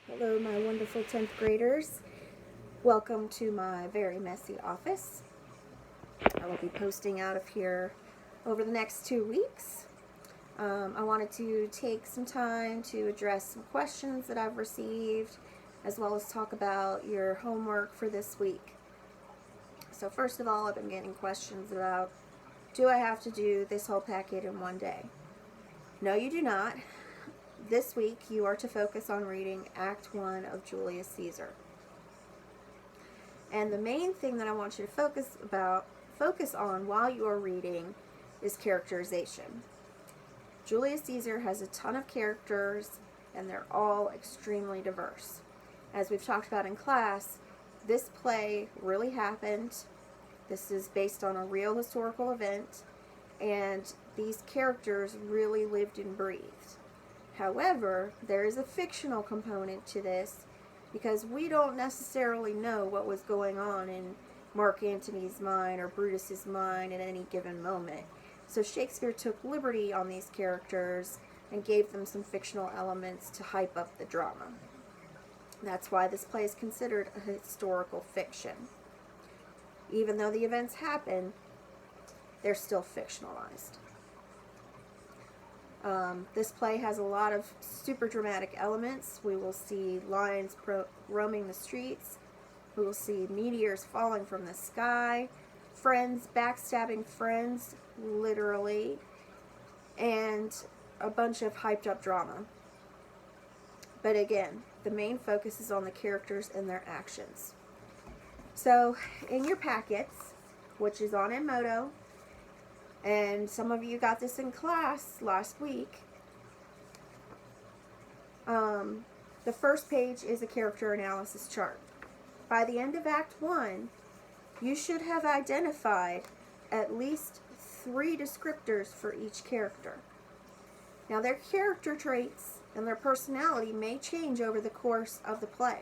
Hello, my wonderful 10th graders. Welcome to my very messy office. I will be posting out of here over the next 2 weeks. I wanted to take some time to address some questions that I've received, as well as talk about your homework for this week. So first of all, I've been getting questions about, do I have to do this whole packet in one day? No, you do not. This week, you are to focus on reading Act 1 of Julius Caesar. And the main thing that I want you to focus on while you are reading is characterization. Julius Caesar has a ton of characters, and they're all extremely diverse. As we've talked about in class, this play really happened. This is based on a real historical event, and these characters really lived and breathed. However, there is a fictional component to this because we don't necessarily know what was going on in Mark Antony's mind or Brutus's mind at any given moment. So Shakespeare took liberty on these characters and gave them some fictional elements to hype up the drama. That's why this play is considered a historical fiction. Even though the events happen, they're still fictionalized. This play has a lot of super dramatic elements. We will see lions roaming the streets. We will see meteors falling from the sky, friends backstabbing friends, literally, and a bunch of hyped up drama. But again, the main focus is on the characters and their actions. So, in your packets, which is on Edmodo, and some of you got this in class last week, the first page is a character analysis chart. By the end of Act 1, you should have identified at least 3 descriptors for each character. Now, their character traits and their personality may change over the course of the play.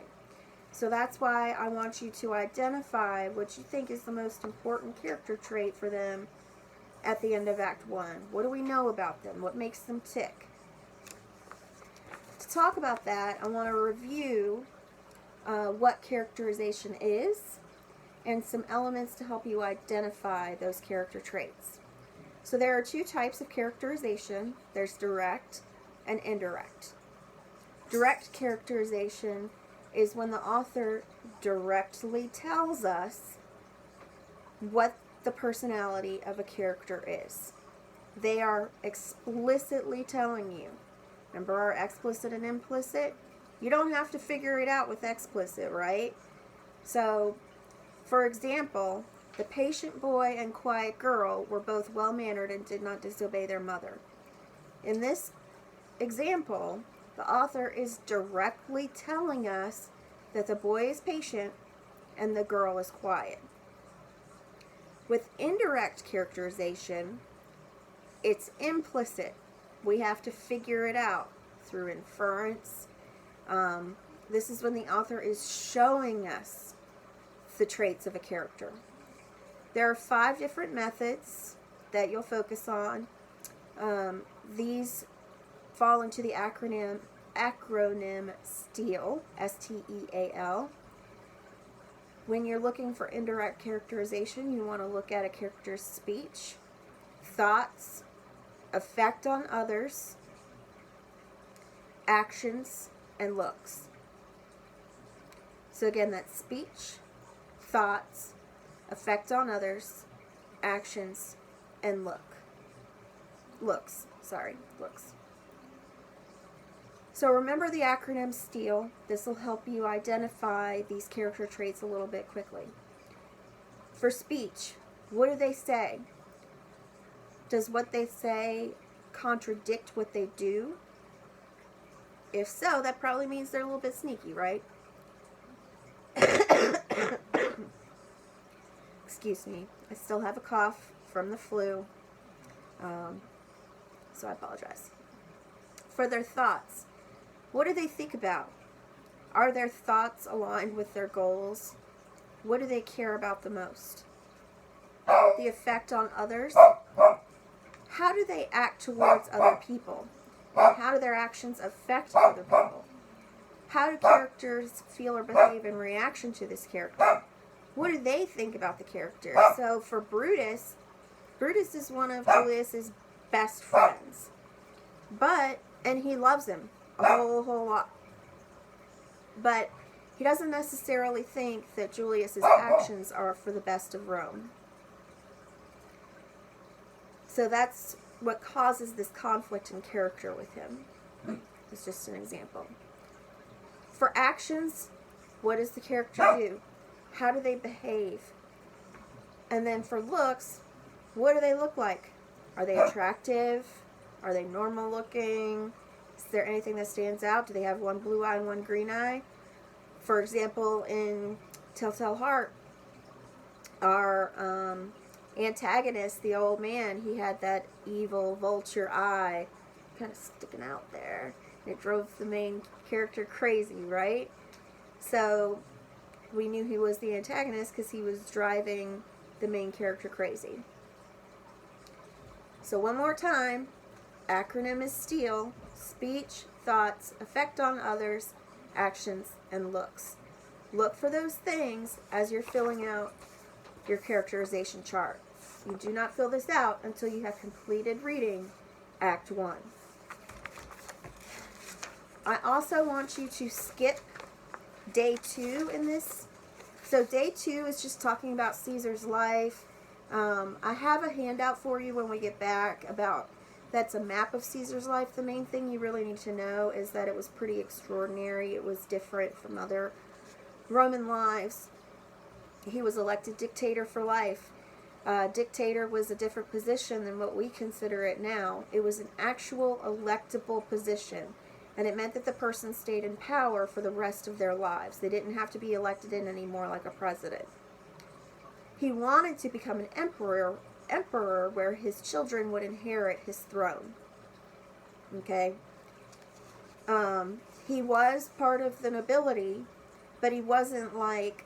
So that's why I want you to identify what you think is the most important character trait for them at the end of Act 1. What do we know about them? What makes them tick? To talk about that, I want to review what characterization is and some elements to help you identify those character traits. So there are 2 types of characterization. There's direct and indirect. Direct characterization is when the author directly tells us what the personality of a character is. They are explicitly telling you. Remember our explicit and implicit? You don't have to figure it out with explicit, right? So, for example, the patient boy and quiet girl were both well-mannered and did not disobey their mother. In this example, the author is directly telling us that the boy is patient and the girl is quiet. With indirect characterization, it's implicit. We have to figure it out through inference. This is when the author is showing us the traits of a character. There are 5 different methods that you'll focus on. These fall into the acronym STEAL, STEAL. When you're looking for indirect characterization, you want to look at a character's speech, thoughts, effect on others, actions, and looks. So again, that's speech, thoughts, effect on others, actions, and looks. So remember the acronym STEAL. This will help you identify these character traits a little bit quickly. For speech, what do they say? Does what they say contradict what they do? If so, that probably means they're a little bit sneaky, right? Excuse me. I still have a cough from the flu, so I apologize. For their thoughts, what do they think about? Are their thoughts aligned with their goals? What do they care about the most? The effect on others. How do they act towards other people? And how do their actions affect other people? how do characters feel or behave in reaction to this character? What do they think about the character? So for Brutus, Brutus is one of Julius's best friends. And he loves him a whole lot. But he doesn't necessarily think that Julius's actions are for the best of Rome. So that's what causes this conflict in character with him. It's just an example. For actions, what does the character do? How do they behave? And then for looks, what do they look like? Are they attractive? Are they normal looking? Is there anything that stands out? Do they have one blue eye and one green eye? For example, in Telltale Heart, our antagonist, the old man, he had that evil vulture eye kind of sticking out there. It drove the main character crazy, right? So we knew he was the antagonist because he was driving the main character crazy. So one more time, acronym is STEAL: speech, thoughts, effect on others, actions, and looks. Look for those things as you're filling out your characterization chart. You do not fill this out until you have completed reading Act 1. I also want you to skip day 2 in this. So day 2 is just talking about Caesar's life. I have a handout for you when we get back about that's a map of Caesar's life. The main thing you really need to know is that it was pretty extraordinary. It was different from other Roman lives. He was elected dictator for life. Dictator was a different position than what we consider it now. It was an actual electable position, and it meant that the person stayed in power for the rest of their lives. They didn't have to be elected in anymore like a president. He wanted to become an emperor where his children would inherit his throne. Okay? He was part of the nobility, but he wasn't like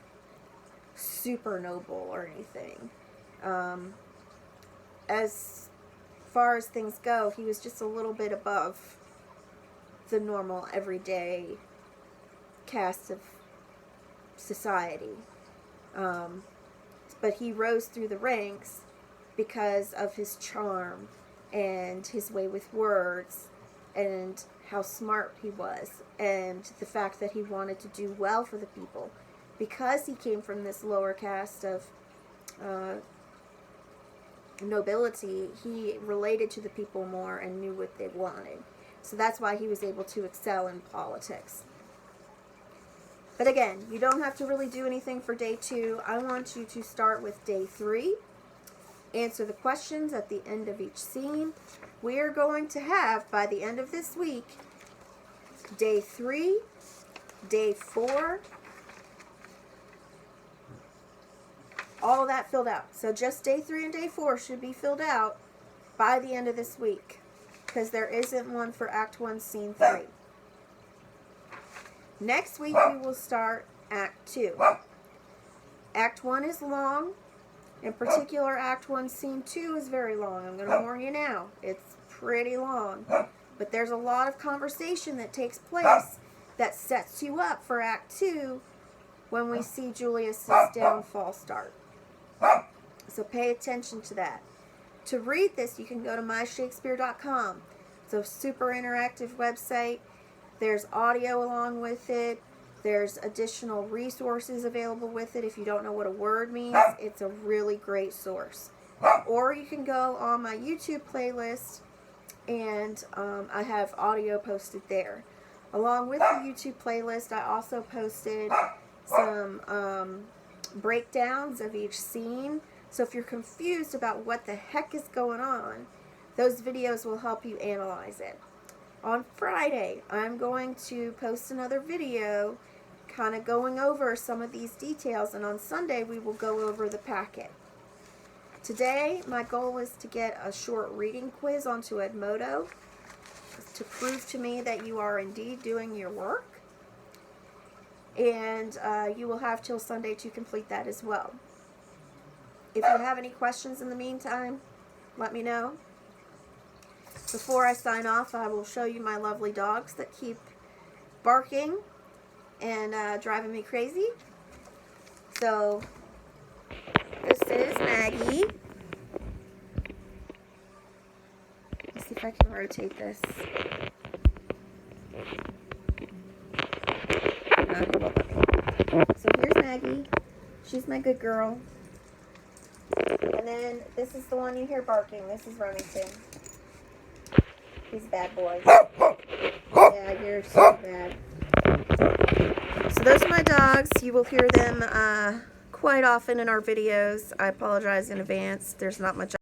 super noble or anything. As far as things go, he was just a little bit above the normal everyday cast of society. But he rose through the ranks because of his charm and his way with words and how smart he was and the fact that he wanted to do well for the people. Because he came from this lower caste of nobility, he related to the people more and knew what they wanted. So that's why he was able to excel in politics. But again, you don't have to really do anything for day 2. I want you to start with day 3. Answer the questions at the end of each scene. We are going to have, by the end of this week, day 3, day 4, all of that filled out. So just day 3 and day 4 should be filled out by the end of this week, because there isn't one for Act 1, Scene 3. Next week we will start Act 2. Act 1 is long. In particular, Act 1, Scene 2 is very long. I'm going to warn you now. It's pretty long. But there's a lot of conversation that takes place that sets you up for Act 2 when we see Julius's downfall start. So pay attention to that. To read this, you can go to myshakespeare.com. It's a super interactive website. There's audio along with it. There's additional resources available with it. If you don't know what a word means, it's a really great source. Or you can go on my YouTube playlist, and I have audio posted there. Along with the YouTube playlist, I also posted some breakdowns of each scene. So if you're confused about what the heck is going on, those videos will help you analyze it. On Friday, I'm going to post another video kind of going over some of these details, and on Sunday we will go over the packet. Today, my goal is to get a short reading quiz onto Edmodo to prove to me that you are indeed doing your work, and you will have till Sunday to complete that as well. If you have any questions in the meantime, let me know. Before I sign off, I will show you my lovely dogs that keep barking and driving me crazy. So this is Maggie. Let's see if I can rotate this. So here's Maggie. She's my good girl. And then this is the one you hear barking. This is Remington. He's a bad boy. Yeah, you're so bad. So those are my dogs. You will hear them quite often in our videos. I apologize in advance. There's not much